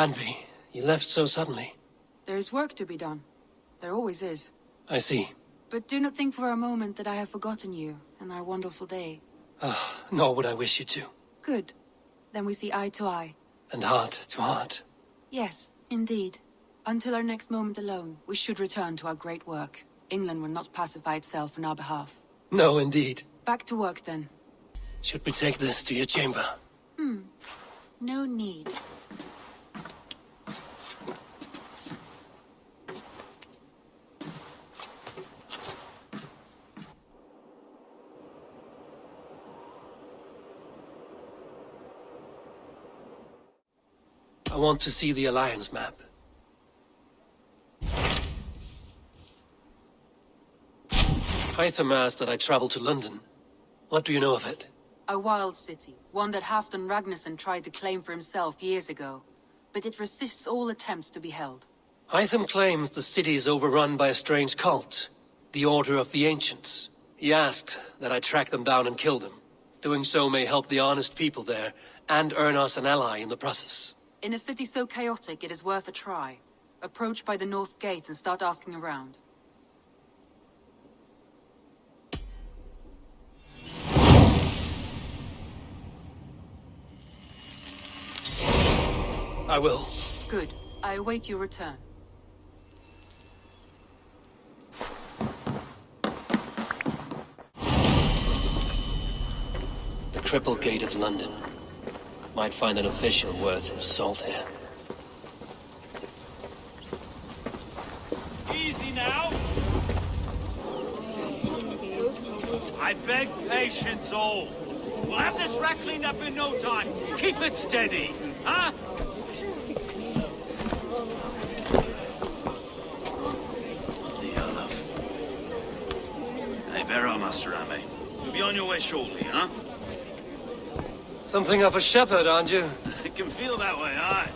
Randvi, you left so suddenly. There is work to be done. There always is. I see. But do not think for a moment that I have forgotten you and our wonderful day. Nor would I wish you to. Good. Then we see eye to eye. And heart to heart. Yes, indeed. Until our next moment alone, we should return to our great work. England will not pacify itself on our behalf. No, indeed. Back to work, then. Should we take this to your chamber? No need. I want to see the Alliance map. Hytham asked that I travel to London. What do you know of it? A wild city, one that Halfdan Ragnarsson tried to claim for himself years ago. But it resists all attempts to be held. Hytham claims the city is overrun by a strange cult, the Order of the Ancients. He asked that I track them down and kill them. Doing so may help the honest people there, and earn us an ally in the process. In a city so chaotic, it is worth a try. Approach by the North Gate and start asking around. I will. Good. I await your return. The Cripple Gate of London. Might find an official worth his salt here. Easy now. I beg patience, all. We'll have this wreck cleaned up in no time. Keep it steady, huh? Hey, bear on, Master Ame. You'll be on your way shortly, huh? Something of a shepherd, aren't you? It can feel that way, aye.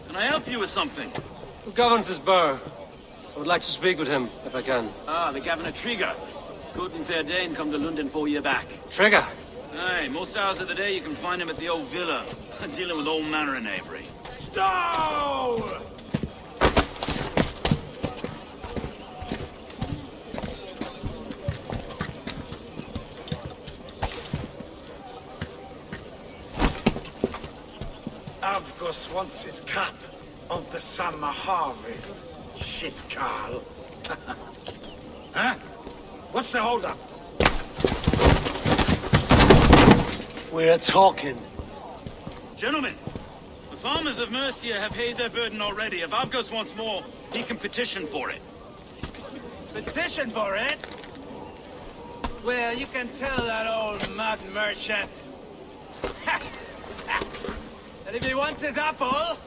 Can I help you with something? Who governs this burgh? I would like to speak with him, if I can. Ah, the Governor Trigger. Good and fair Dane come to Lunden 4 year back. Trigger! Aye, most hours of the day you can find him at the old villa, dealing with all manner of knavery. Stow! Avgos wants his cut of the summer harvest. Shit, Carl. Huh? What's the holdup? We're talking. Gentlemen, the farmers of Mercia have paid their burden already. If Avgos wants more, he can petition for it. Petition for it? Well, you can tell that old mud merchant. And if he wants his apple,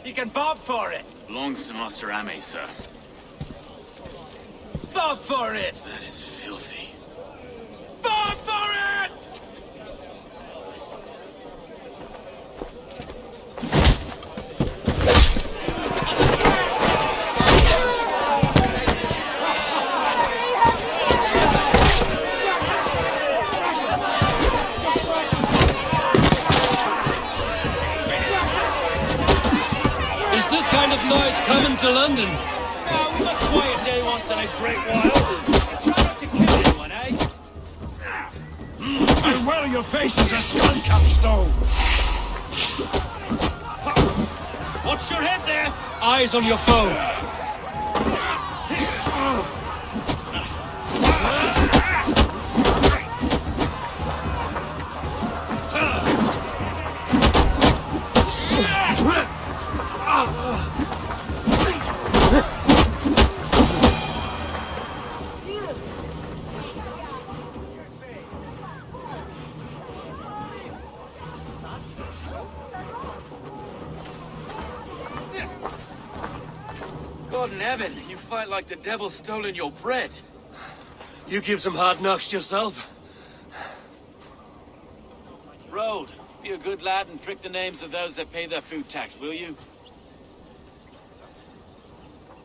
he can bob for it. Belongs to Master Ame, sir. Bob for it! That is filthy. Bob for it! Is this kind of noise coming to London? Oh, we've a quiet day once in a great while. Try not to kill anyone, eh? And well, your face is a skunk up stone. Watch your head there! Eyes on your foe. God in heaven, you fight like the devil's stolen your bread. You give some hard knocks yourself. Road, be a good lad and prick the names of those that pay their food tax, will you?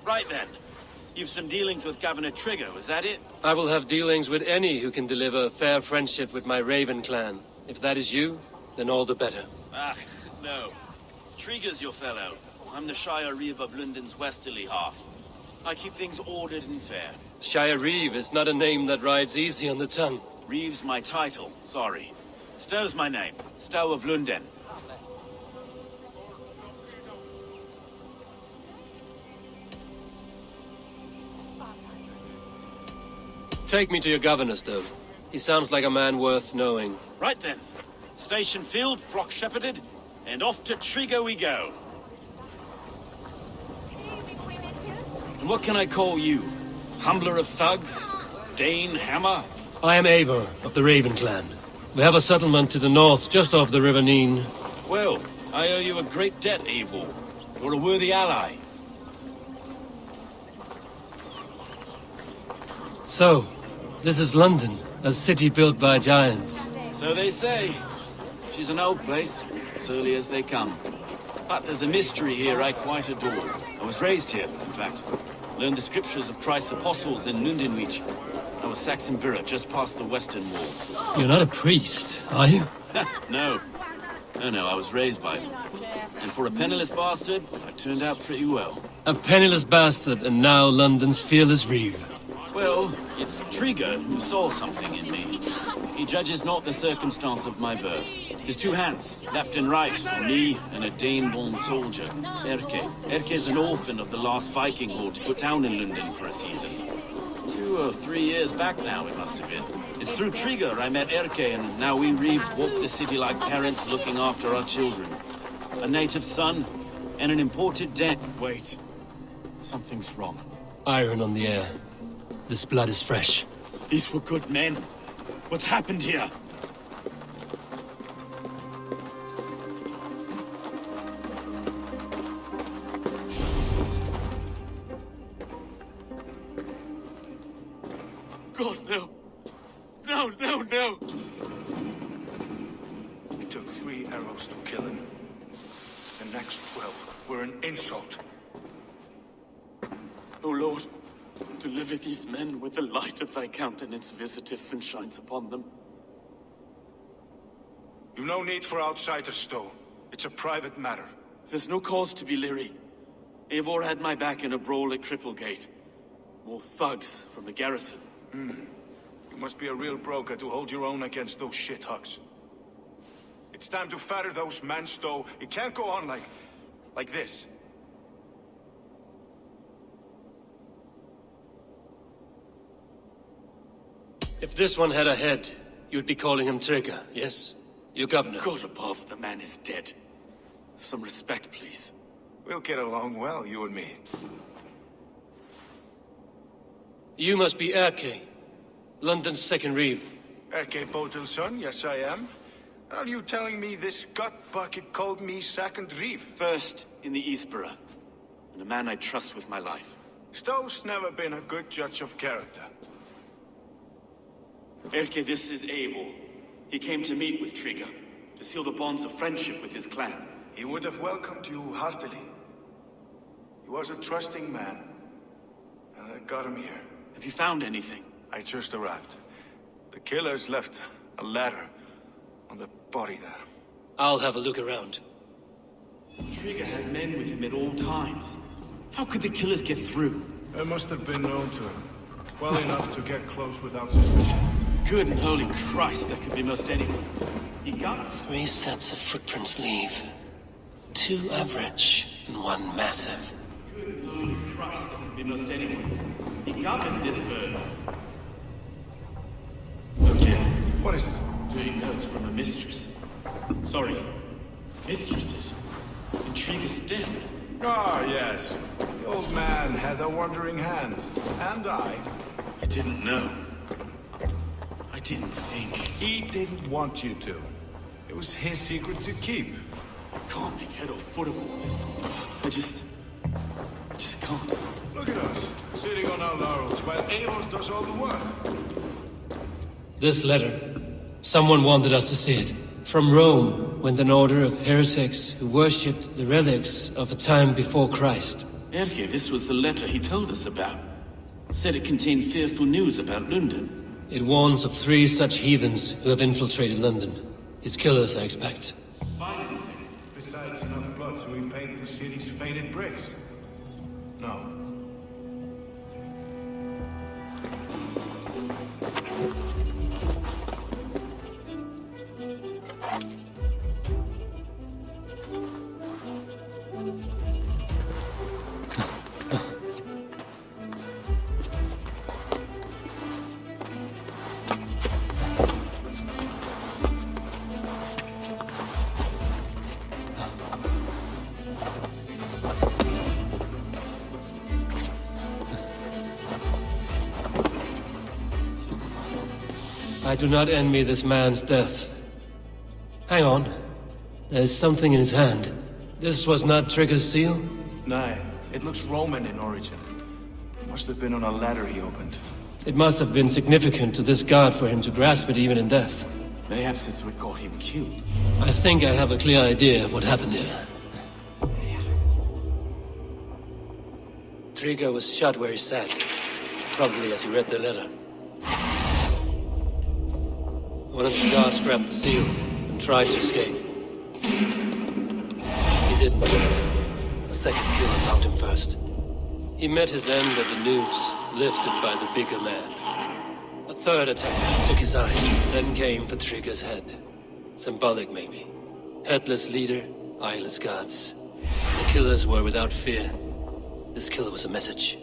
Right then. You've some dealings with Governor Trigger, was that it? I will have dealings with any who can deliver fair friendship with my Raven clan. If that is you, then all the better. Ah, no. Trigger's your fellow. I'm the Shire Reeve of Lunden's westerly half. I keep things ordered and fair. Shire Reeve is not a name that rides easy on the tongue. Reeve's my title, sorry. Stow's my name. Stow of Lunden. Take me to your governor, Stowe. He sounds like a man worth knowing. Right then. Station filled, flock shepherded, and off to Trigger we go. And what can I call you? Humbler of thugs? Dane Hammer? I am Eivor of the Raven clan. We have a settlement to the north, just off the River Neen. Well, I owe you a great debt, Eivor. You're a worthy ally. So, this is London, a city built by giants. So they say. She's an old place, surly as they come. But there's a mystery here I quite adore. I was raised here, in fact. Learned the scriptures of Christ's apostles in Lunden, Leech. I was Saxon Borough, just past the western walls. You're not a priest, are you? No. No, I was raised by them. And for a penniless bastard, I turned out pretty well. A penniless bastard, and now London's fearless Reeve. Well, it's Trigger who saw something in me. He judges not the circumstance of my birth. His two hands, left and right, on me and a Dane-born soldier, Erke. Erke's an orphan of the last Viking horde put down in Lunden for a season. 2 or 3 years back now, it must have been. It's through Trigger I met Erke, and now we Reeves walk the city like parents looking after our children. A native son, and an imported debt. Wait. Something's wrong. Iron on the air. This blood is fresh. These were good men. What's happened here? God, no. No. It took 3 arrows to kill him. The next 12 were an insult. O Lord, deliver these men with the light of thy countenance visiteth and shines upon them. You've no need for outsiders, Stowe. It's a private matter. There's no cause to be leery. Eivor had my back in a brawl at Cripplegate. More thugs from the garrison. You must be a real broker to hold your own against those shithugs. It's time to fetter those men, Stowe. It can't go on like this. If this one had a head, you'd be calling him Trigger, yes? Your governor. God above, the man is dead. Some respect, please. We'll get along well, you and me. You must be Erke, London's second Reeve. Erke Botil's son, yes I am. Are you telling me this gut bucket called me second Reeve? First in the Eastborough, and a man I trust with my life. Stowe's never been a good judge of character. Erke, this is Eivor. He came to meet with Trigger, to seal the bonds of friendship with his clan. He would have welcomed you heartily. He was a trusting man, and I got him here. Have you found anything? I just arrived. The killers left a ladder on the body there. I'll have a look around. Trigger had men with him at all times. How could the killers get through? They must have been known to him. Well enough to get close without suspicion. Good and holy Christ, that could be most anyone. He got 3 sets of footprints leave. 2 average, and 1 massive. Good and holy Christ, that could be most anyone. He governed this bird. Oh dear. What is it? Doing notes from a mistress. Sorry. Mistresses. In Trigger's desk. Ah, yes. The old man had a wandering hand. And I didn't know. I didn't think. He didn't want you to. It was his secret to keep. I can't make head or foot of all this. I just can't. Look at us, sitting on our laurels while Eivor does all the work. This letter. Someone wanted us to see it. From Rome went an order of heretics who worshipped the relics of a time before Christ. Erke, this was the letter he told us about. Said it contained fearful news about Lunden. It warns of 3 such heathens who have infiltrated London. His killers, I expect. Find anything? Besides to repaint the city's faded bricks? No. I do not envy this man's death. Hang on. There's something in his hand. This was not Trigger's seal? Nay, it looks Roman in origin. Must have been on a ladder he opened. It must have been significant to this god for him to grasp it even in death. Mayhaps it's what got him killed. I think I have a clear idea of what happened here. Trigger was shot where he sat, probably as he read the letter. One of the guards grabbed the seal and tried to escape. He didn't do it. A second killer found him first. He met his end at the noose, lifted by the bigger man. A third attacker took his eyes, then came for Trigger's head. Symbolic, maybe. Headless leader, eyeless guards. The killers were without fear. This killer was a message.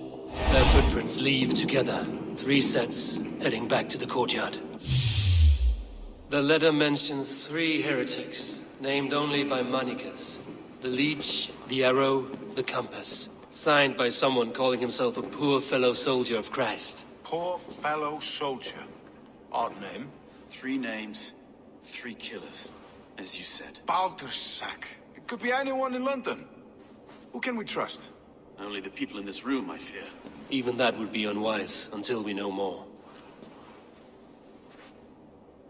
Their footprints leave together. 3 sets, heading back to the courtyard. The letter mentions 3 heretics, named only by Manicus. The Leech, the Arrow, the Compass. Signed by someone calling himself a poor fellow soldier of Christ. Poor fellow soldier. Odd name. 3 names, 3 killers, as you said. Baldersack. It could be anyone in London. Who can we trust? Only the people in this room, I fear. Even that would be unwise, until we know more.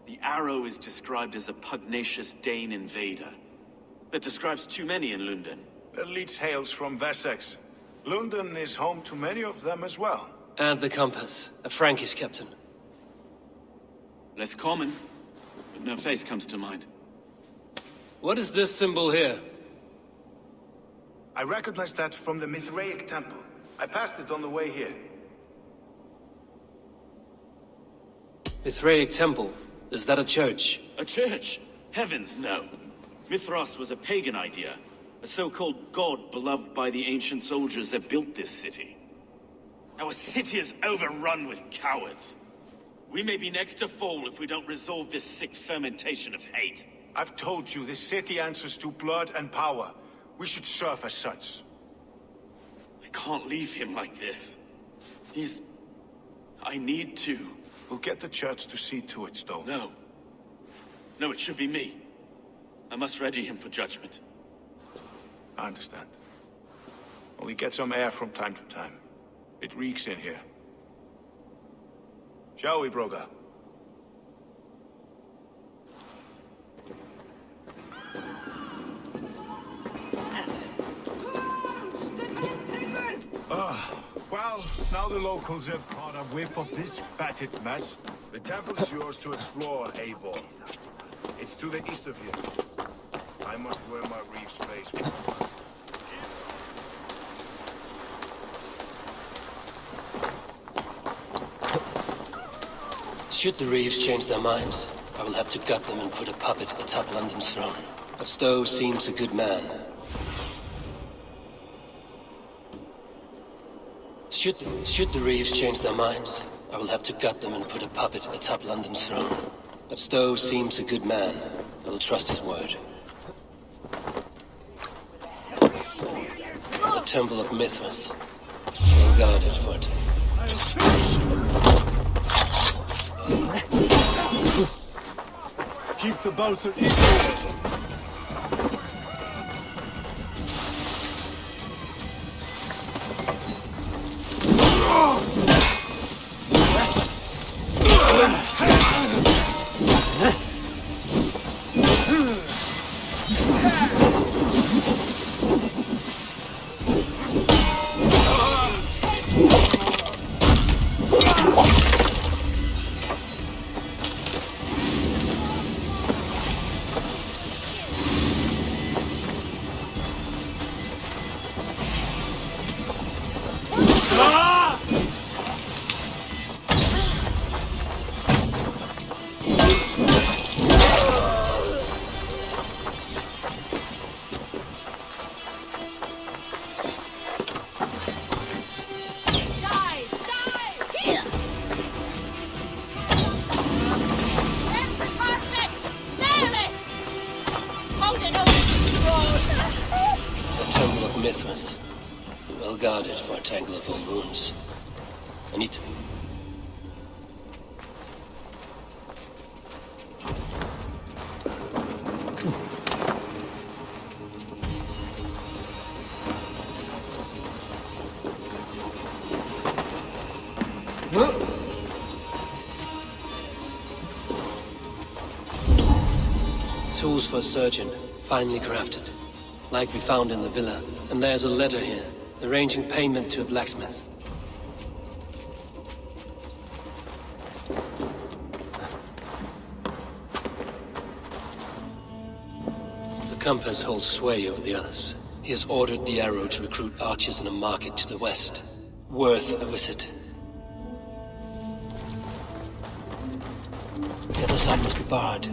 The Arrow is described as a pugnacious Dane invader. That describes too many in Lunden. The Leech hails from Wessex. Lunden is home to many of them as well. And the Compass, a Frankish captain. Less common, but no face comes to mind. What is this symbol here? I recognize that from the Mithraic temple. I passed it on the way here. Mithraic temple? Is that a church? A church? Heavens, no. Mithras was a pagan idea. A so-called god beloved by the ancient soldiers that built this city. Our city is overrun with cowards. We may be next to fall if we don't resolve this sick fermentation of hate. I've told you, this city answers to blood and power. We should serve as such. I can't leave him like this. I need to. We'll get the church to see to it, Stone. No. No, it should be me. I must ready him for judgment. I understand. Only get some air from time to time. It reeks in here. Shall we, Broga? Well, now the locals have caught a whiff of this fatted mess. The temple is yours to explore, Eivor. It's to the east of here. I must wear my reef's face for fun. Should the Reeves change their minds, I will have to gut them and put a puppet atop London's throne. But Stowe seems a good man. Should the Reeves change their minds, I will have to gut them and put a puppet atop London's throne. But Stowe seems a good man. I will trust his word. The Temple of Mithras. Well guarded for it. Keep the both of you. Mithras. Well guarded for a tangle of old ruins. I need to... Tools for a surgeon, finely crafted. Like we found in the villa. And there's a letter here, arranging payment to a blacksmith. The compass holds sway over the others. He has ordered the arrow to recruit archers in a market to the west. Worth a visit. The other side must be barred.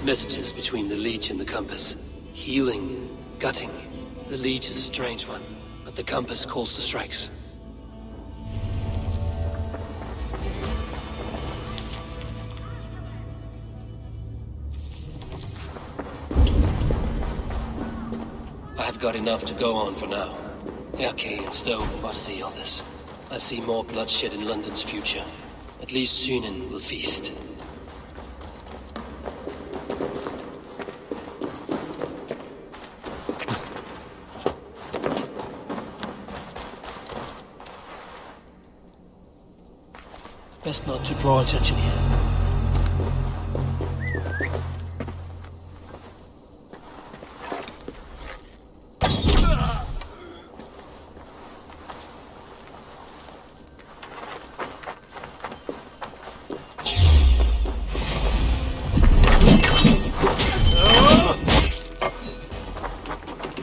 Messages between the Leech and the compass. Healing, gutting. The Leech is a strange one, but the compass calls to strikes. I have got enough to go on for now. Erke and Stowe must see all this. I see more bloodshed in London's future. At least Sunan will feast. Best not to draw attention here.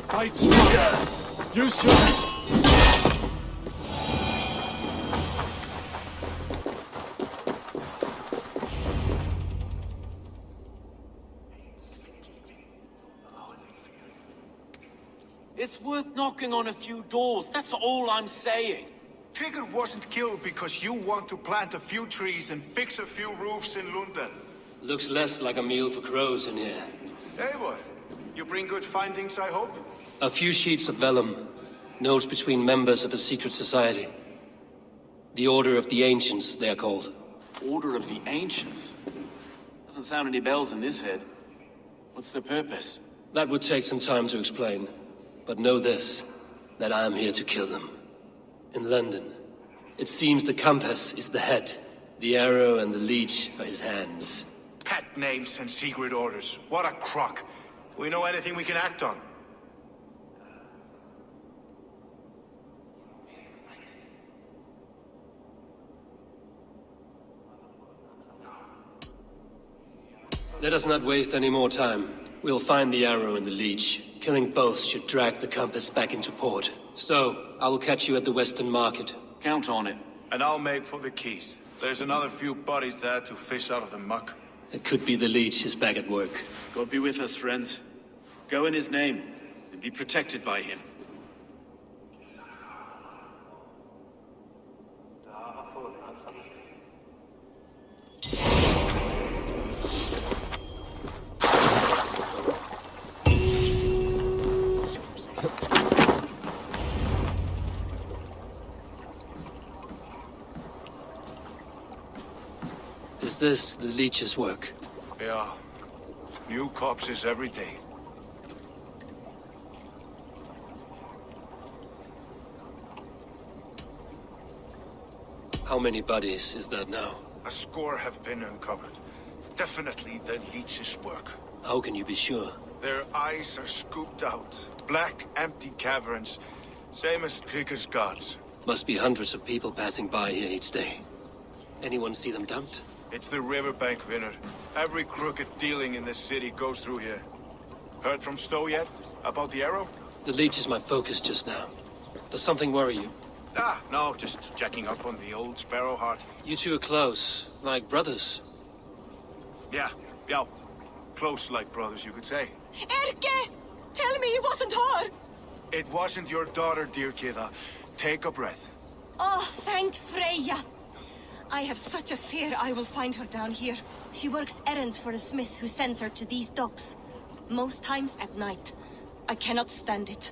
Fight smart. Use your... It's worth knocking on a few doors, that's all I'm saying. Tigger wasn't killed because you want to plant a few trees and fix a few roofs in Lunden. Looks less like a meal for crows in here. Eivor, you bring good findings, I hope? A few sheets of vellum. Notes between members of a secret society. The Order of the Ancients, they are called. Order of the Ancients? Doesn't sound any bells in this head. What's their purpose? That would take some time to explain. But know this, that I am here to kill them. In London. It seems the compass is the head. The arrow and the leech are his hands. Pet names and secret orders. What a crock. Do we know anything we can act on? Let us not waste any more time. We'll find the arrow and the leech. Killing both should drag the compass back into port. Stowe, I will catch you at the Western Market. Count on it. And I'll make for the keys. There's another few bodies there to fish out of the muck. It could be the leech is back at work. God be with us, friends. Go in his name, and be protected by him. Is this the Leech's work? Yeah. New corpses every day. How many bodies is that now? A score have been uncovered. Definitely the Leech's work. How can you be sure? Their eyes are scooped out. Black, empty caverns. Same as Trigger's gods. Must be hundreds of people passing by here each day. Anyone see them dumped? It's the riverbank, Vinner. Every crooked dealing in this city goes through here. Heard from Stowe yet? About the arrow? The Leech is my focus just now. Does something worry you? Ah, no, just checking up on the old Sparrowheart. You two are close, like brothers. Yeah. Close like brothers, you could say. Erke! Tell me it wasn't her! It wasn't your daughter, dear Kida. Take a breath. Oh, thank Freya. I have such a fear I will find her down here. She works errands for a smith who sends her to these docks. Most times at night. I cannot stand it.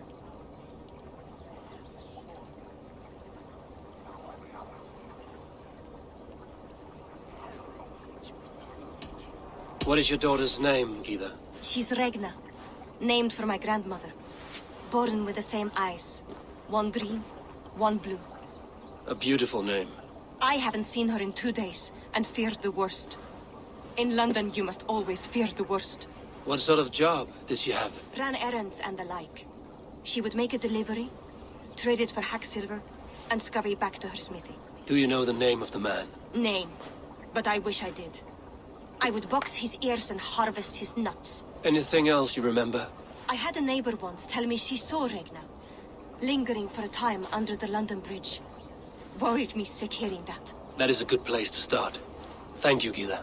What is your daughter's name, Gita? She's Regna, named for my grandmother. Born with the same eyes. One green, one blue. A beautiful name. I haven't seen her in 2 days, and feared the worst. In London, you must always fear the worst. What sort of job did she have? Ran errands and the like. She would make a delivery, trade it for hack silver, and scurry back to her smithy. Do you know the name of the man? Name, but I wish I did. I would box his ears and harvest his nuts. Anything else you remember? I had a neighbor once tell me she saw Regna, lingering for a time under the London Bridge. Worried me sick hearing that. That is a good place to start. Thank you, Gita.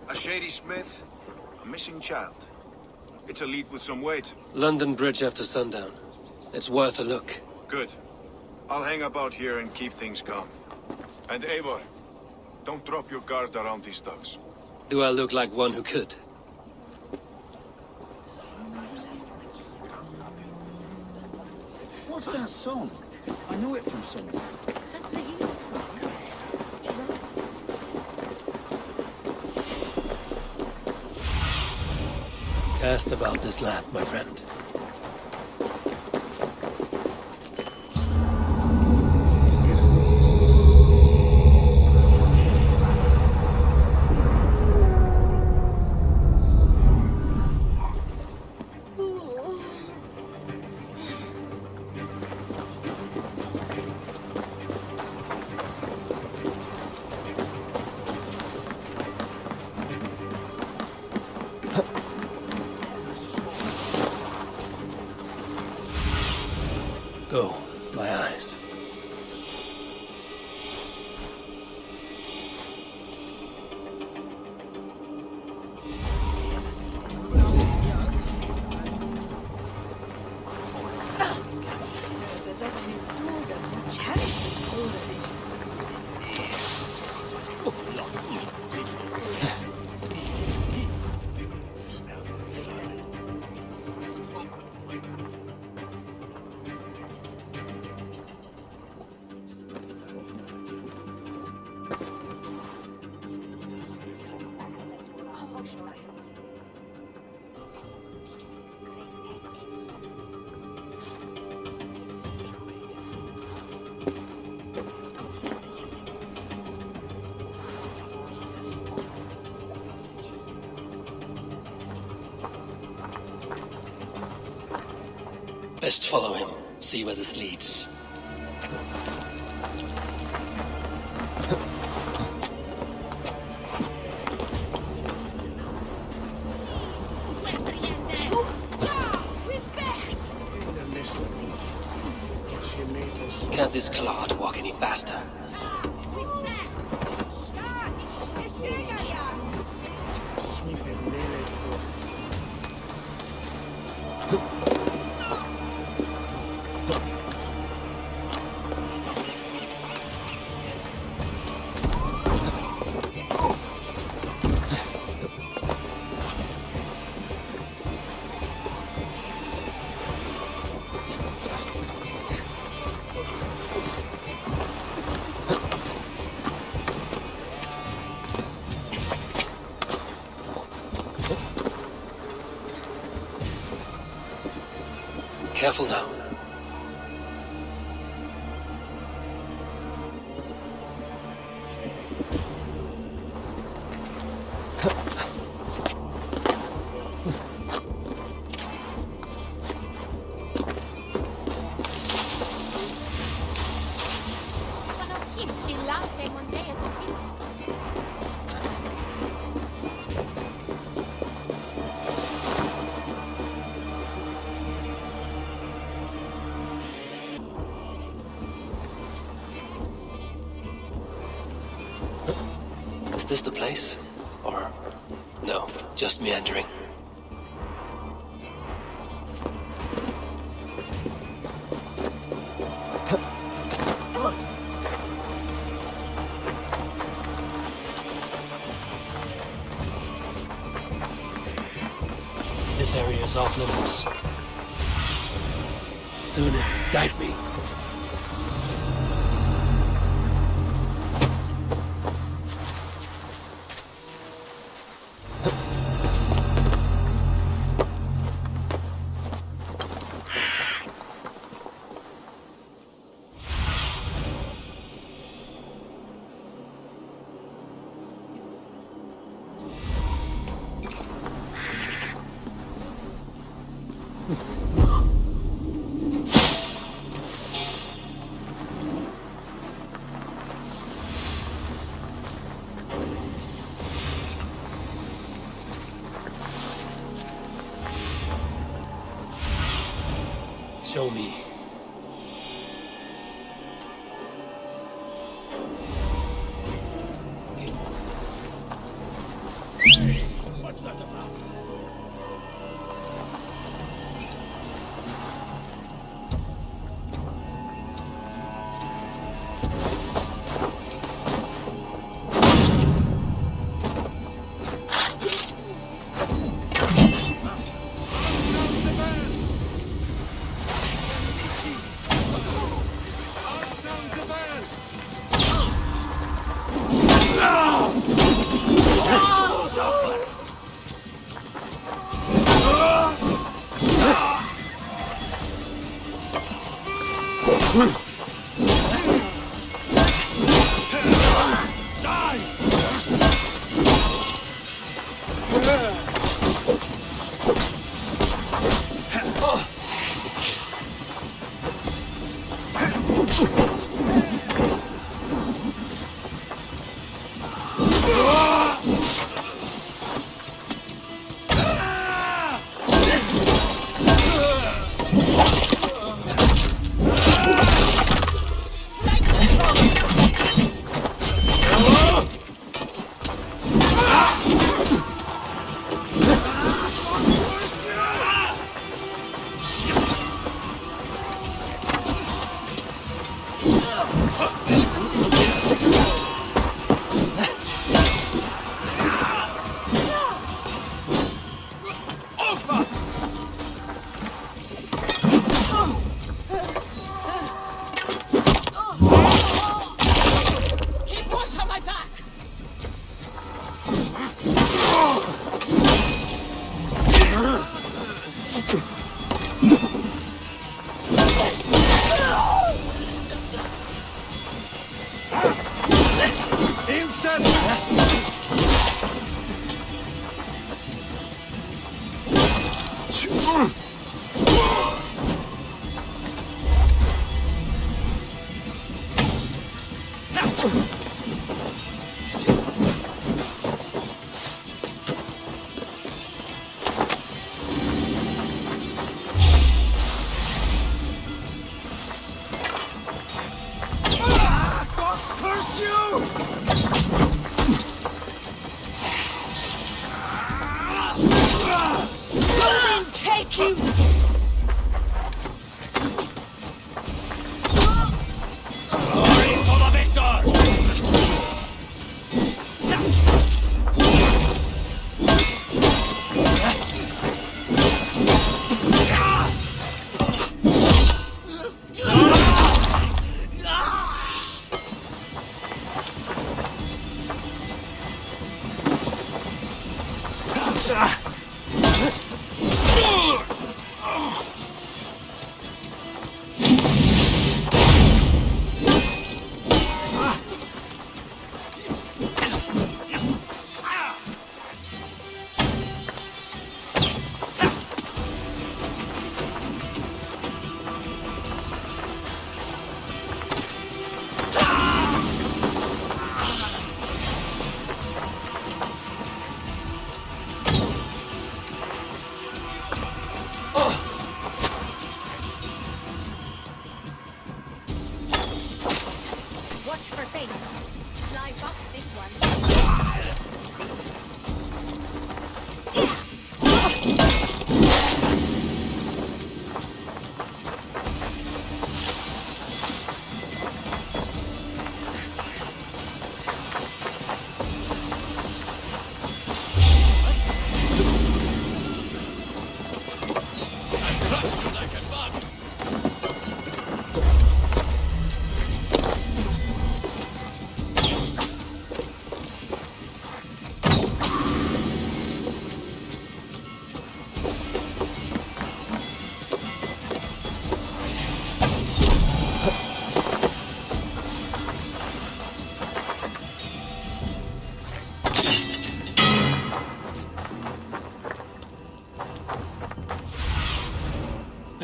A shady smith, a missing child. It's a lead with some weight. London Bridge after sundown. It's worth a look. Good. I'll hang about here and keep things calm. And Eivor, don't drop your guard around these thugs. Do I look like one who could? What's that song? I know it from somewhere. That's the English song. Cast about this land, my friend. Go, my eyes. Best follow him, see where this leads. Can't this clod walk any faster? Careful now. Is this the place? Or... no, just meandering? This area is off limits. Sooner, guide me. Show me. What's that about?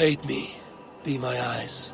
Aid me. Be my eyes.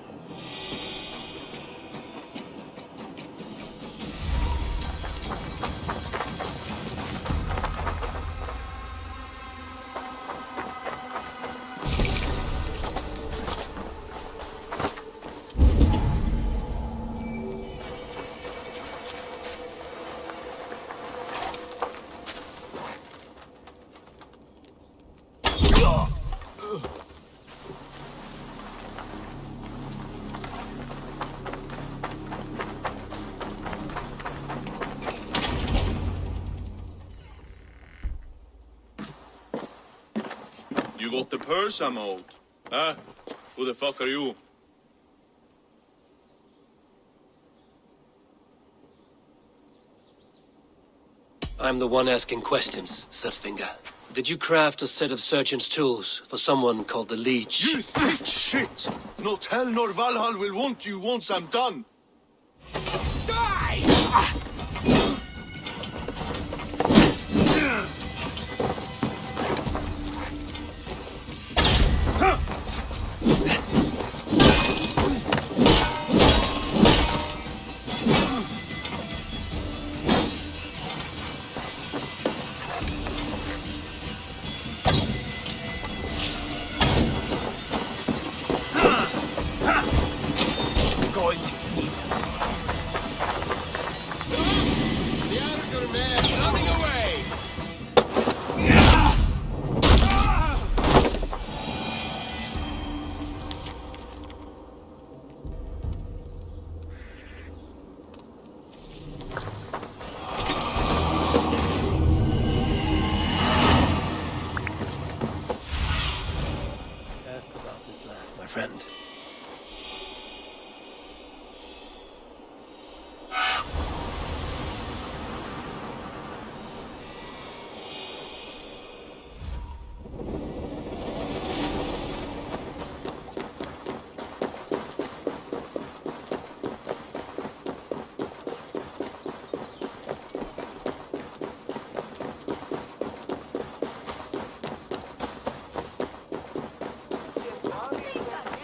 You got the purse I'm owed? Huh? Who the fuck are you? I'm the one asking questions, Setfinger. Did you craft a set of surgeon's tools for someone called the Leech? You thick shit! Not hell nor Valhalla will want you once I'm done. Going to keep. The outer man running away! Ask about this land, my friend.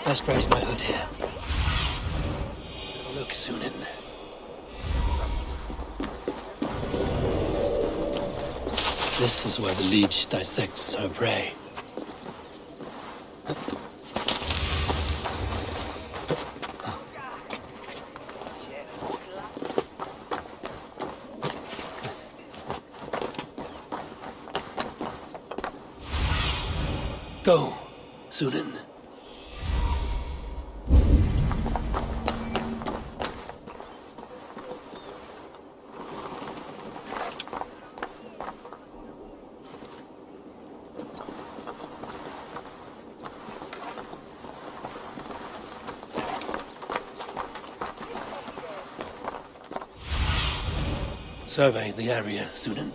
Best raise my hood here. Look, Sunan. This is where the Leech dissects her prey. Go, Sunan. Survey the area, Sunan.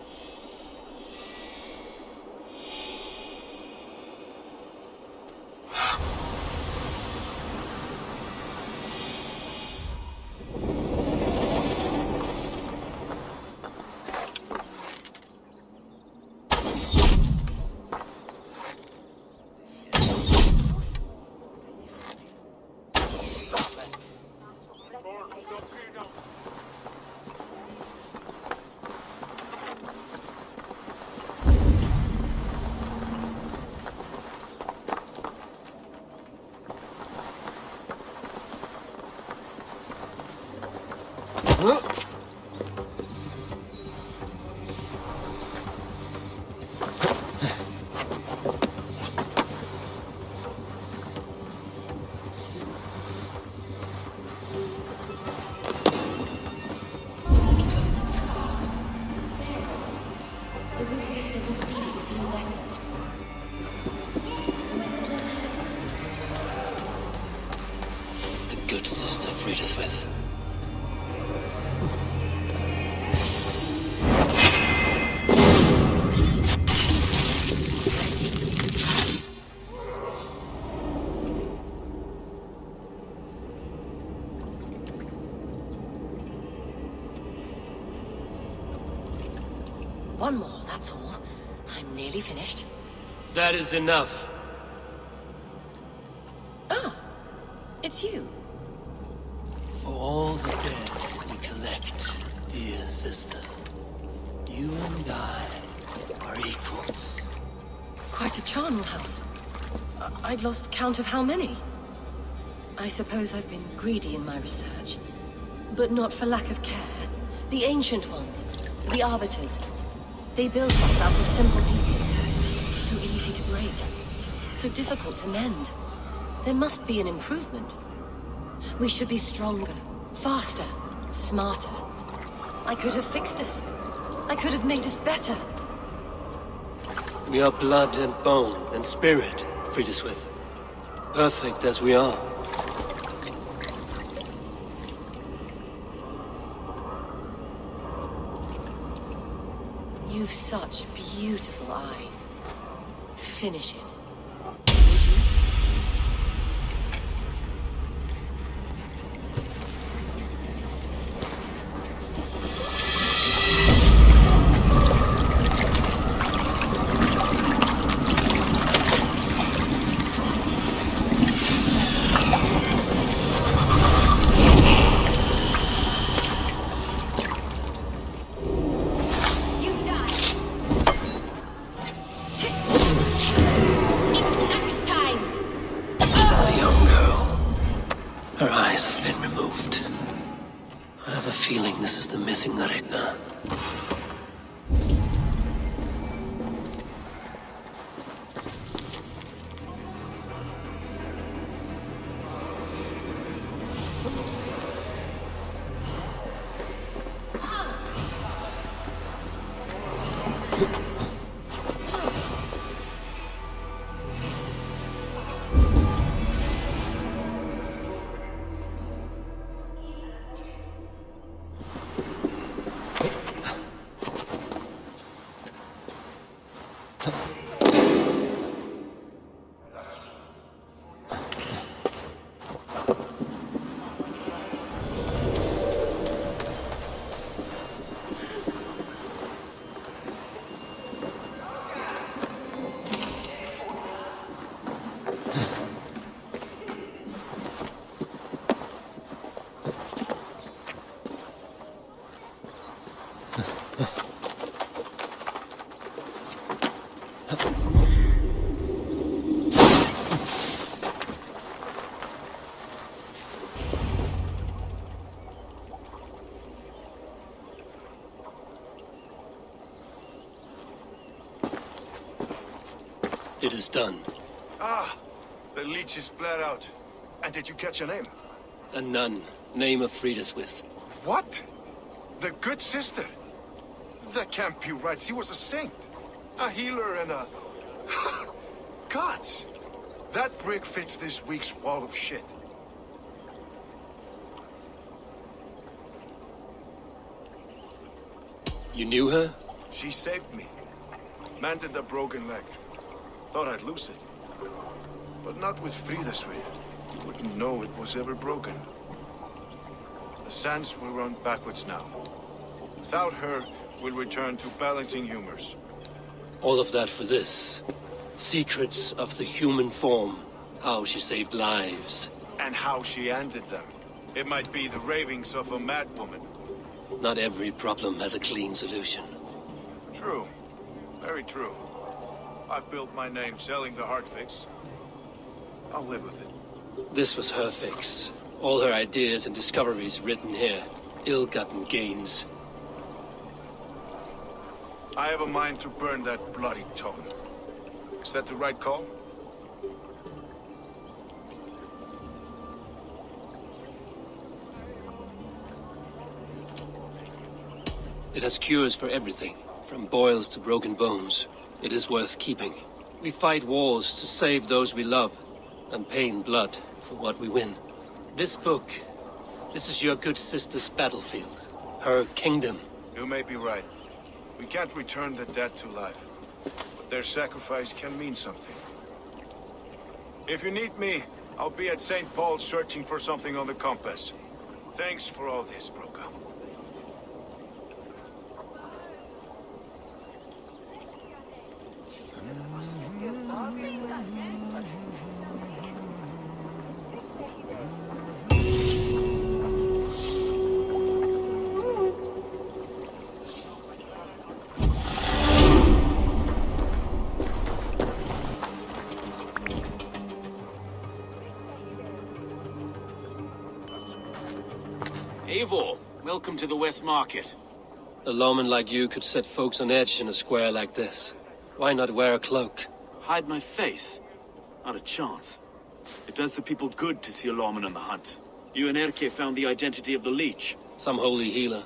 The good sister freed us with. One more, that's all. I'm nearly finished. That is enough. It's you. For all the dead we collect, dear sister, you and I are equals. Quite a charnel house. I'd lost count of how many. I suppose I've been greedy in my research. But not for lack of care. The ancient ones, the arbiters, they built us out of simple pieces. So easy to break. So difficult to mend. There must be an improvement. We should be stronger, faster, smarter. I could have fixed us. I could have made us better. We are blood and bone and spirit, Friedeswith. Perfect as we are. You've such beautiful eyes. Finish it. Would you? This is the missing Regna. It is done. Ah, the Leech is bled out. And did you catch a name? A nun, name of Friedeswith. What? The good sister? That can't be right. She was a saint. A healer and a... Gods! That brick fits this week's wall of shit. You knew her? She saved me. Mended a broken leg. Thought I'd lose it. But not with Friedeswith. Wouldn't know it was ever broken. The sands will run backwards now. Without her, we'll return to balancing humors. All of that for this. Secrets of the human form. How she saved lives. And how she ended them. It might be the ravings of a madwoman. Not every problem has a clean solution. True. Very true. I've built my name selling the heart fix. I'll live with it. This was her fix. All her ideas and discoveries written here. Ill-gotten gains. I have a mind to burn that bloody tome. Is that the right call? It has cures for everything, from boils to broken bones. It is worth keeping. We fight wars to save those we love, and pay in blood for what we win. This book, this is your good sister's battlefield. Her kingdom. You may be right. We can't return the dead to life. But their sacrifice can mean something. If you need me, I'll be at St. Paul's searching for something on the compass. Thanks for all this, Broka. Eivor, welcome to the West Market. A lawman like you could set folks on edge in a square like this. Why not wear a cloak? Hide my face? Not a chance. It does the people good to see a lawman on the hunt. You and Erke found the identity of the Leech. Some holy healer.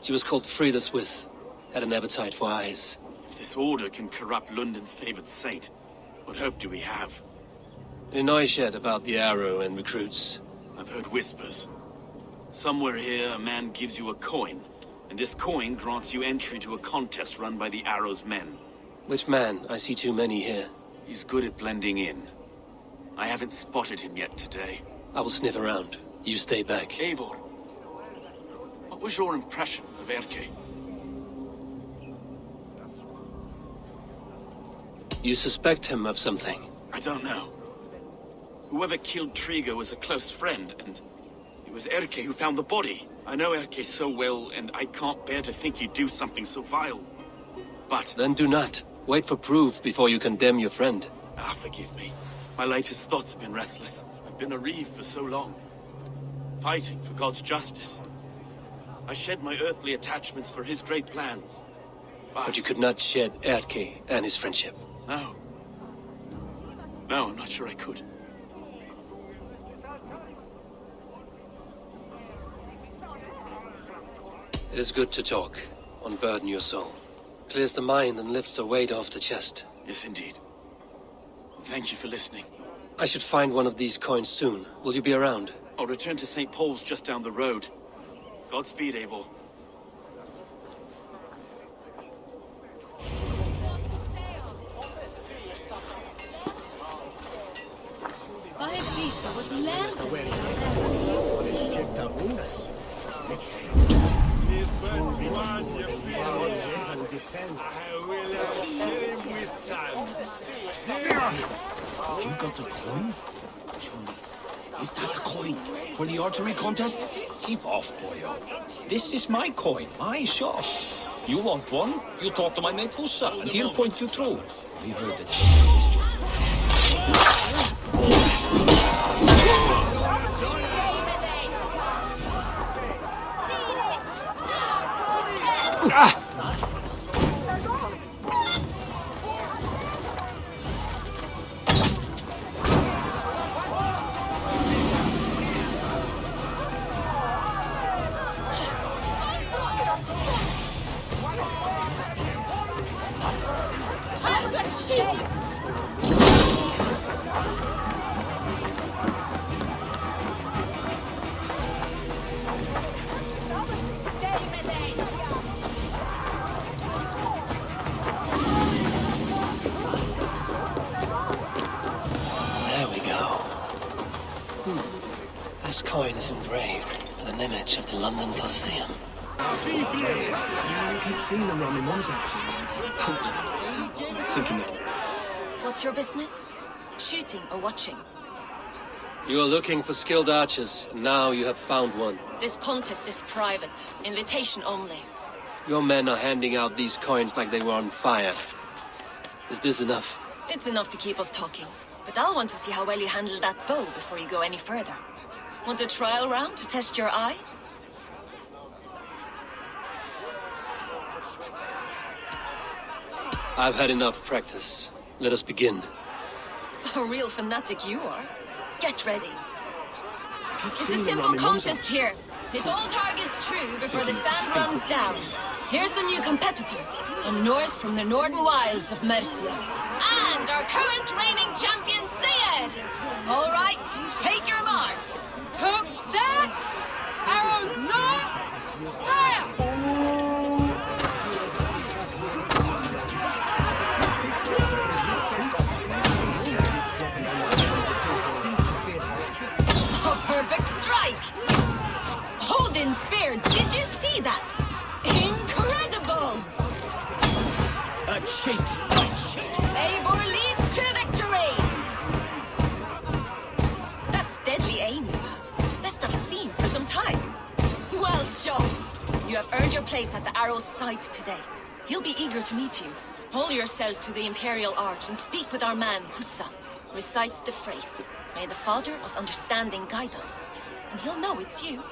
She was called Frida Smith. Had an appetite for eyes. If this order can corrupt Lunden's favored saint, what hope do we have? Any noise yet about the arrow and recruits? I've heard whispers. Somewhere here, a man gives you a coin, and this coin grants you entry to a contest run by the Arrow's men. Which man? I see too many here. He's good at blending in. I haven't spotted him yet today. I will sniff around. You stay back. Eivor, what was your impression of Erke? You suspect him of something? I don't know. Whoever killed Triga was a close friend, and it was Erke who found the body. I know Erke so well, and I can't bear to think he'd do something so vile. But... Then do not. Wait for proof before you condemn your friend. Forgive me. My latest thoughts have been restless. I've been a reeve for so long. Fighting for God's justice. I shed my earthly attachments for his great plans. But you could not shed Erke and his friendship. No. No, I'm not sure I could. It is good to talk. Unburden your soul. Clears the mind and lifts the weight off the chest. Yes, indeed. Thank you for listening. I should find one of these coins soon. Will you be around? I'll return to St. Paul's just down the road. Godspeed, Eivor. You got the coin? Show me. Is that the coin for the archery contest? Keep off, boyo. This is my coin, my shop. You want one? You talk to my mate Hussa, and he'll point you through. We heard that. This coin is engraved with an image of the London Colosseum. I keep seeing them around my mum's house. What's your business? Shooting or watching? You are looking for skilled archers, and now you have found one. This contest is private. Invitation only. Your men are handing out these coins like they were on fire. Is this enough? It's enough to keep us talking. But I'll want to see how well you handle that bow before you go any further. Want a trial round to test your eye? I've had enough practice. Let us begin. A real fanatic you are. Get ready. It's a simple contest here. Hit all targets true before the sand runs down. Here's the new competitor, a Norse from the northern wilds of Mercia. And our current reigning champion, Sayed! All right, take your mark. Hook set! Arrows north! Fire! A perfect strike! Odin spear, did you see that? Incredible! A cheat! A cheat! Eivor leads to victory! That's deadly aim you have. Best I've seen for some time. Well shot! You have earned your place at the Arrow's side today. He'll be eager to meet you. Hold yourself to the Imperial Arch and speak with our man, Hussa. Recite the phrase. May the Father of Understanding guide us. And he'll know it's you.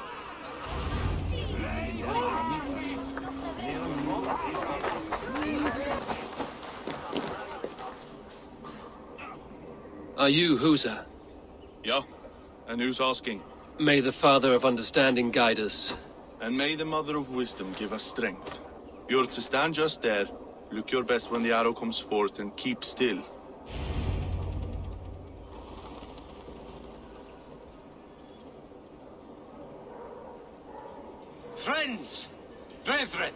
Are you Husa? Yeah? And who's asking? May the Father of Understanding guide us. And may the Mother of Wisdom give us strength. You're to stand just there, look your best when the arrow comes forth, and keep still. Friends, brethren,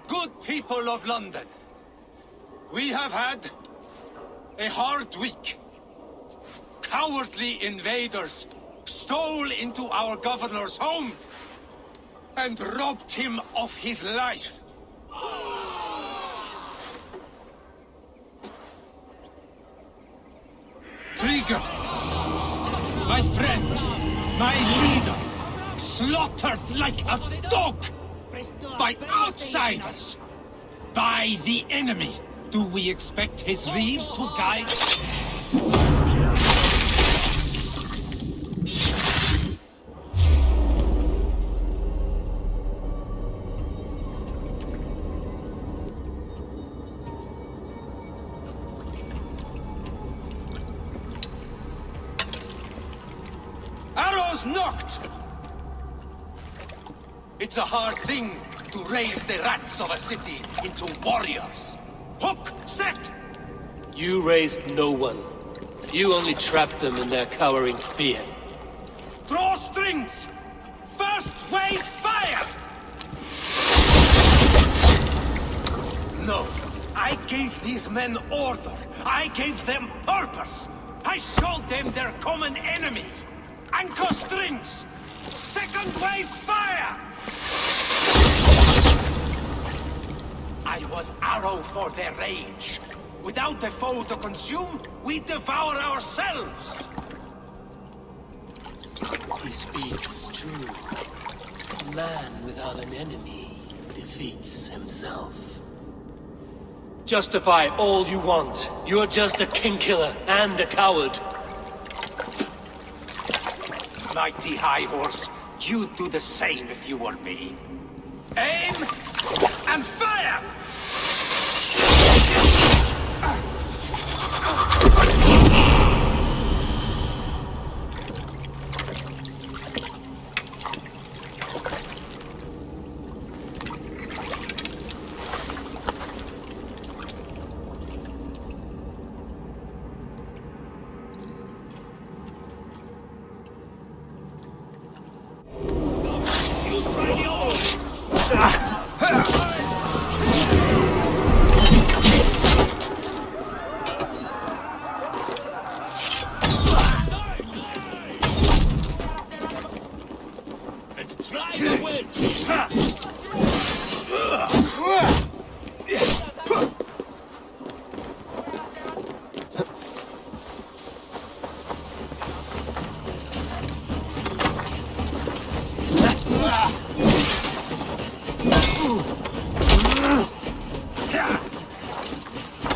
good people of London, we have had a hard week. Cowardly invaders stole into our governor's home and robbed him of his life. Trigger, my friend, my leader, slaughtered like a dog by outsiders, by the enemy. Do we expect his reeves to guide? Arrows knocked! It's a hard thing to raise the rats of a city into warriors. Hook, set! You raised no one. You only trapped them in their cowering fear. Draw strings! First wave fire! No, I gave these men order. I gave them purpose. I showed them their common enemy. Anchor strings! Second wave fire! I was arrow for their rage. Without a foe to consume, we devour ourselves. He speaks true. A man without an enemy defeats himself. Justify all you want. You're just a king-killer and a coward. Mighty High Horse, you'd do the same if you were me. Aim and fire!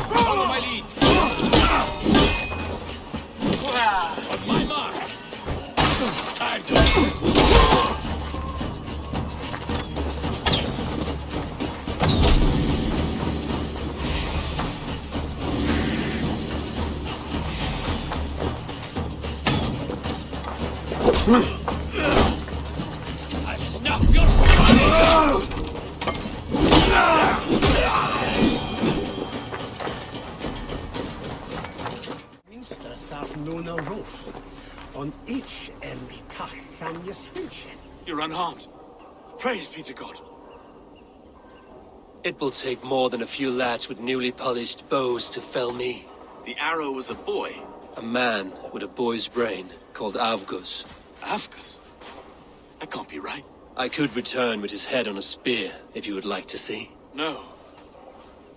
Follow my lead. On my mark. Time to... I snap your spine! Minster tharf known a roof. On each be tax and your swinchen. You're unharmed. Praise be to God. It will take more than a few lads with newly polished bows to fell me. The arrow was a boy. A man with a boy's brain, called Avgus. Avgus? That can't be right. I could return with his head on a spear, if you would like to see. No.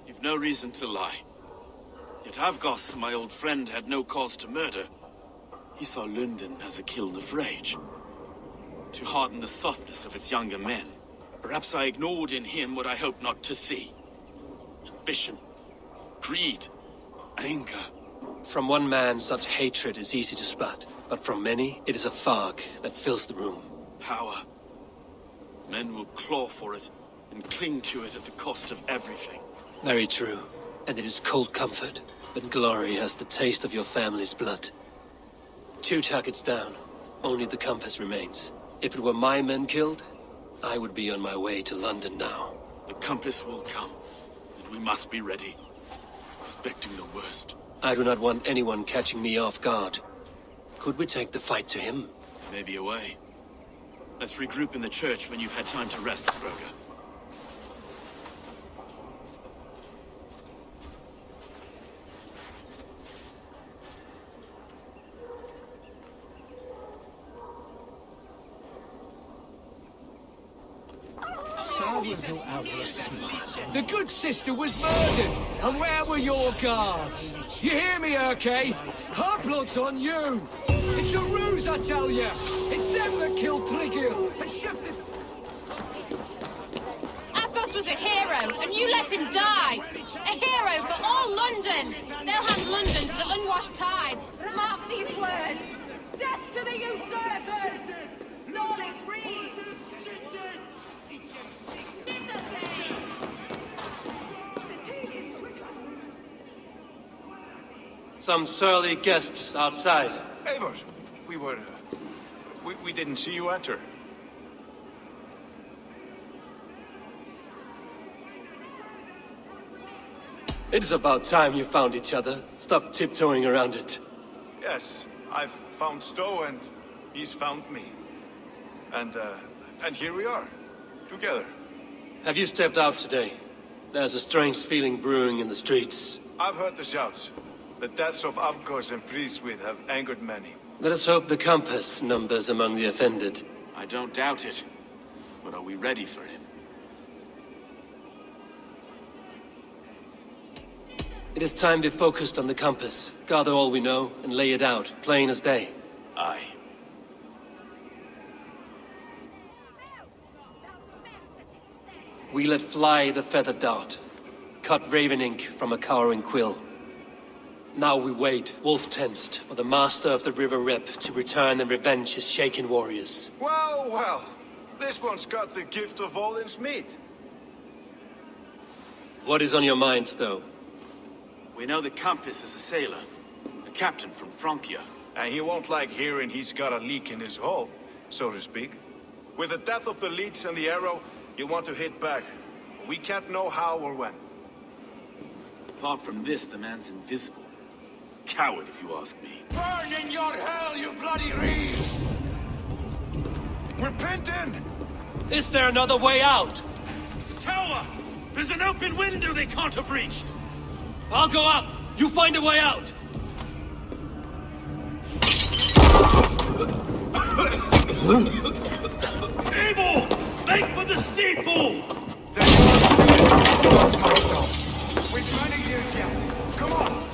You've no reason to lie. Yet Avgos, my old friend, had no cause to murder. He saw Lunden as a kiln of rage. To harden the softness of its younger men. Perhaps I ignored in him what I hoped not to see. Ambition. Greed. Anger. From one man, such hatred is easy to spot. But from many, it is a fog that fills the room. Power. Men will claw for it, and cling to it at the cost of everything. Very true. And it is cold comfort. but glory has the taste of your family's blood. 2 targets down. Only the compass remains. If it were my men killed, I would be on my way to London now. The compass will come, and we must be ready. Expecting the worst. I do not want anyone catching me off guard. Could we take the fight to him? Maybe a way. Let's regroup in the church when you've had time to rest, Broga. The good sister was murdered, and where were your guards? You hear me, Erke? Her blood's on you! It's a ruse, I tell you! It's them that killed Trigil and shifted... Avgos was a hero, and you let him die! A hero for all London! They'll hand London to the unwashed tides! Mark these words! Death to the usurpers! Stalin breeze! Some surly guests outside. Eivor, we didn't see you enter. It is about time you found each other. Stop tiptoeing around it. Yes, I've found Stowe and he's found me. And here we are, together. Have you stepped out today? There's a strange feeling brewing in the streets. I've heard the shouts. The deaths of Avgos and Friswith have angered many. Let us hope the compass numbers among the offended. I don't doubt it. But are we ready for him? It is time we focused on the compass. Gather all we know and lay it out, plain as day. Aye. We let fly the feathered dart. Cut raven ink from a cowering quill. Now we wait, wolf-tensed, for the master of the River Rep to return and revenge his shaken warriors. Well, well. This one's got the gift of Odin's meat. What is on your mind, Stowe? We know the compass is a sailor. A captain from Francia. And he won't like hearing he's got a leak in his hull, so to speak. With the death of the Leech and the arrow, you want to hit back. We can't know how or when. Apart from this, the man's invisible. Coward, if you ask me. Burn in your hell, you bloody reeves! We're pent in! Is there another way out? Tower! There's an open window they can't have reached! I'll go up! You find a way out! Evil! Make for the steeple! We've many years yet. Come on!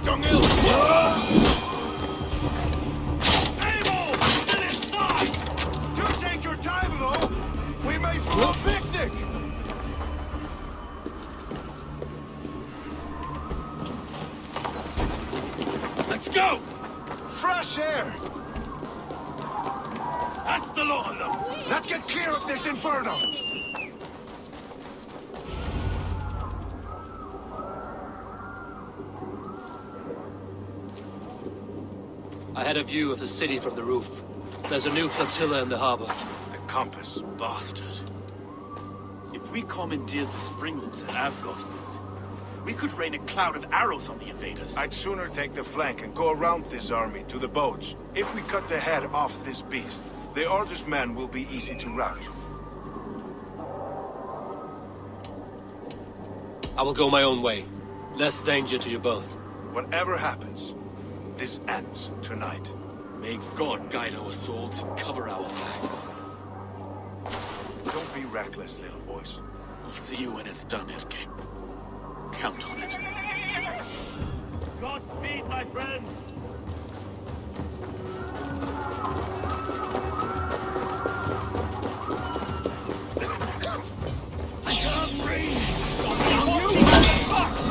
dunghill! Abel! Still inside! Do take your time, though! We may throw a picnic! Let's go! Fresh air! That's the lot of them! Let's get clear of this inferno! I had a view of the city from the roof. There's a new flotilla in the harbor. The compass. Bastard. If we commandeered the springles at Avgosmund, we could rain a cloud of arrows on the invaders. I'd sooner take the flank and go around this army to the boats. If we cut the head off this beast, the Arthur's men will be easy to rout. I will go my own way. Less danger to you both. Whatever happens, this ends tonight. May God guide our souls and cover our backs. Don't be reckless, little boys. I'll see you when it's done, Erke. Count on it. Godspeed, my friends! I can't breathe! I'm watching the bucks!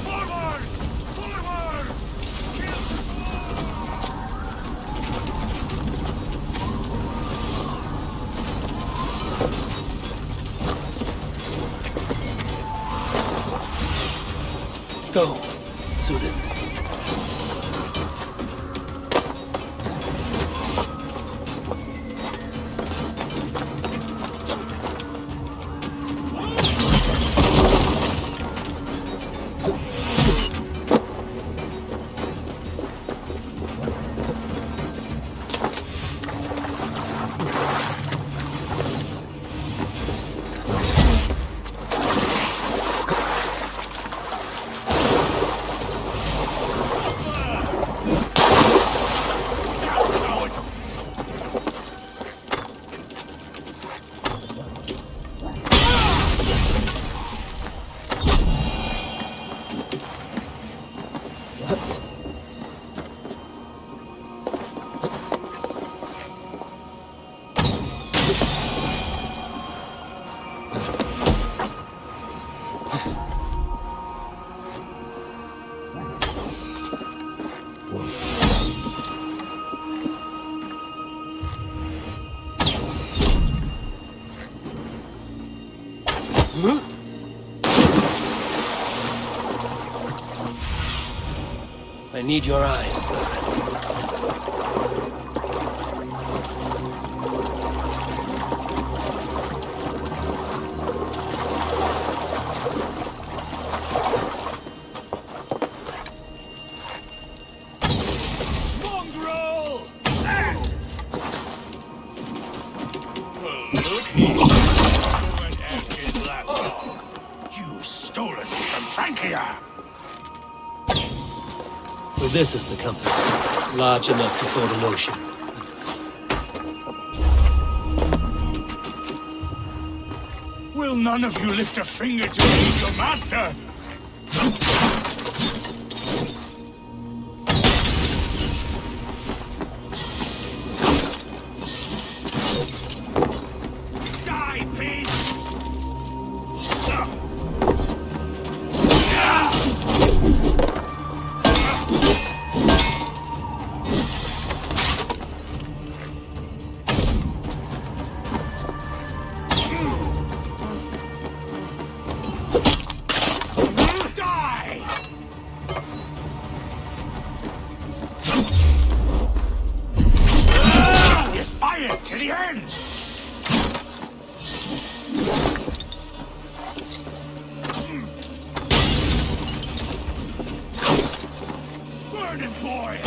Forward! Forward! Go, Lunden. I need your eyes. Mongrel! You stole it from Francia! So this is the compass. Large enough to ford an ocean. Will none of you lift a finger to aid your master? Die, Pete! To the end! Burn it, boy!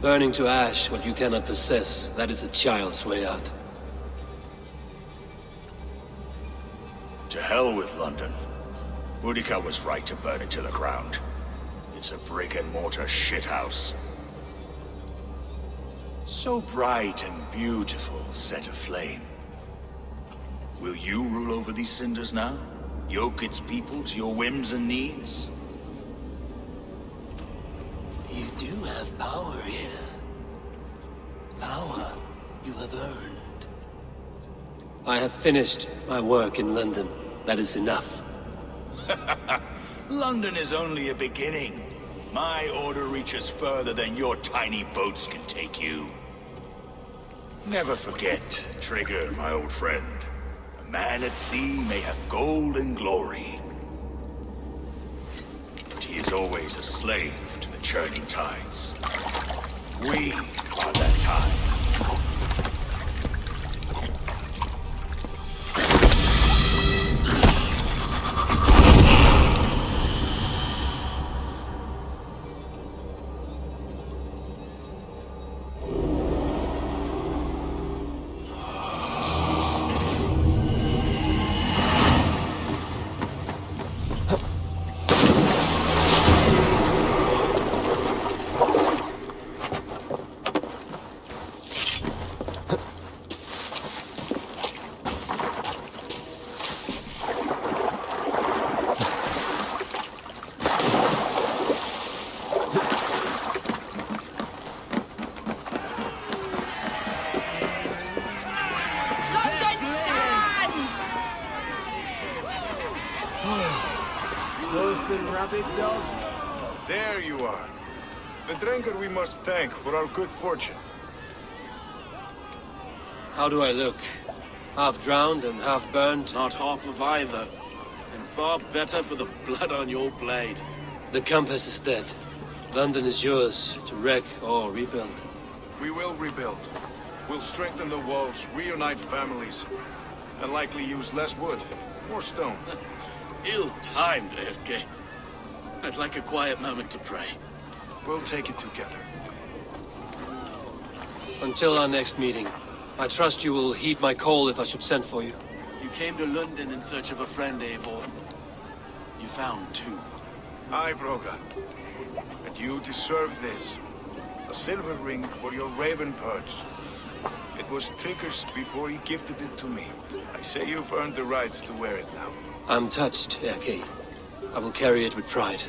Burning to ash what you cannot possess, that is a child's way out. To hell with London. Boudica was right to burn it to the ground. It's a brick-and-mortar shithouse. So bright and beautiful, set aflame. Will you rule over these cinders now? Yoke its people to your whims and needs? You do have power here. Power you have earned. I have finished my work in London. That is enough. London is only a beginning. My order reaches further than your tiny boats can take you. Never forget, Trigger, my old friend. A man at sea may have gold and glory, but he is always a slave to the churning tides. We are that tide. Rabid dogs. There you are. The drinker we must thank for our good fortune. How do I look? Half drowned and half burned? Not half of either. And far better for the blood on your blade. The compass is dead. London is yours, to wreck or rebuild. We will rebuild. We'll strengthen the walls, reunite families, and likely use less wood, more stone. Ill-timed, Erke. I'd like a quiet moment to pray. We'll take it together. Until our next meeting, I trust you will heed my call if I should send for you. You came to Lunden in search of a friend, Eivor. You found two. Aye, Broga. And you deserve this. A silver ring for your raven perch. It was Trigger's before he gifted it to me. I say you've earned the right to wear it now. I'm touched, Erke. I will carry it with pride.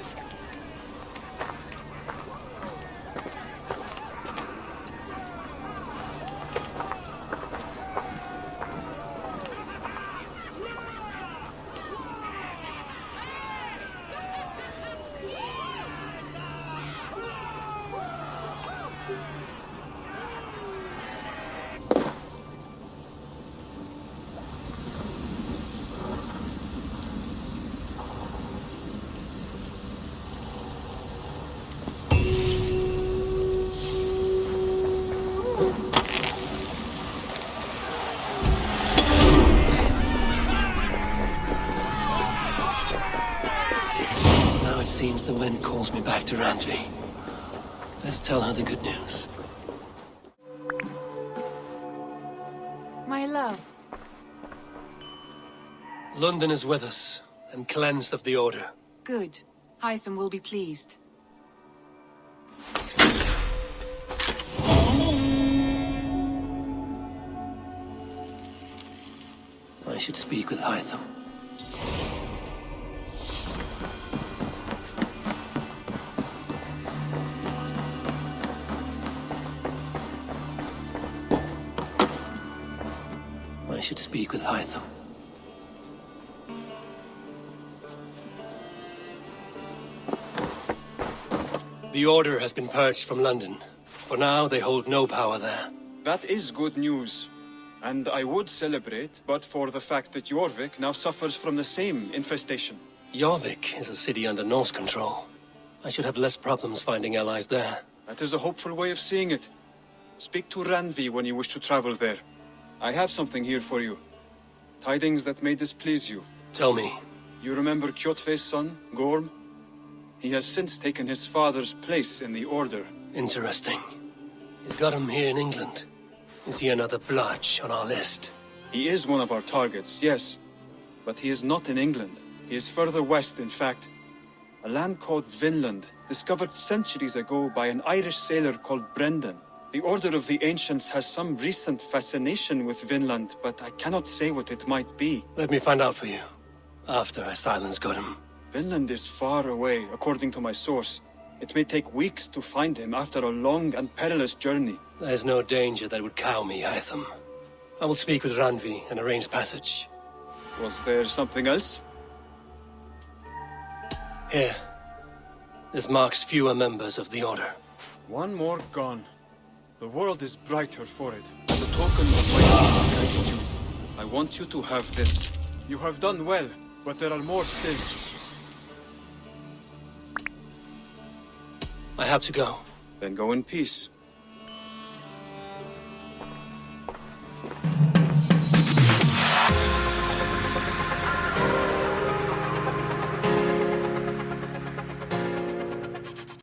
It seems the wind calls me back to Randvi. Let's tell her the good news. My love. Lunden is with us, and cleansed of the Order. Good. Hytham will be pleased. I should speak with Hytham. I should speak with Hytham. The Order has been purged from London. For now, they hold no power there. That is good news. And I would celebrate, but for the fact that Jorvik now suffers from the same infestation. Jorvik is a city under Norse control. I should have less problems finding allies there. That is a hopeful way of seeing it. Speak to Randvi when you wish to travel there. I have something here for you. Tidings that may displease you. Tell me. You remember Kjotve's son, Gorm? He has since taken his father's place in the Order. Interesting. He's got him here in England. Is he another blotch on our list? He is one of our targets, yes. But he is not in England. He is further west, in fact. A land called Vinland, discovered centuries ago by an Irish sailor called Brendan. The Order of the Ancients has some recent fascination with Vinland, but I cannot say what it might be. Let me find out for you, after I silence Godham. Vinland is far away, according to my source. It may take weeks to find him after a long and perilous journey. There's no danger that would cow me, Itham. I will speak with Randvi and arrange passage. Was there something else? Here. This marks fewer members of the Order. One more gone. The world is brighter for it. As a token of my gratitude, I want you to have this. You have done well, but there are more still. I have to go. Then go in peace.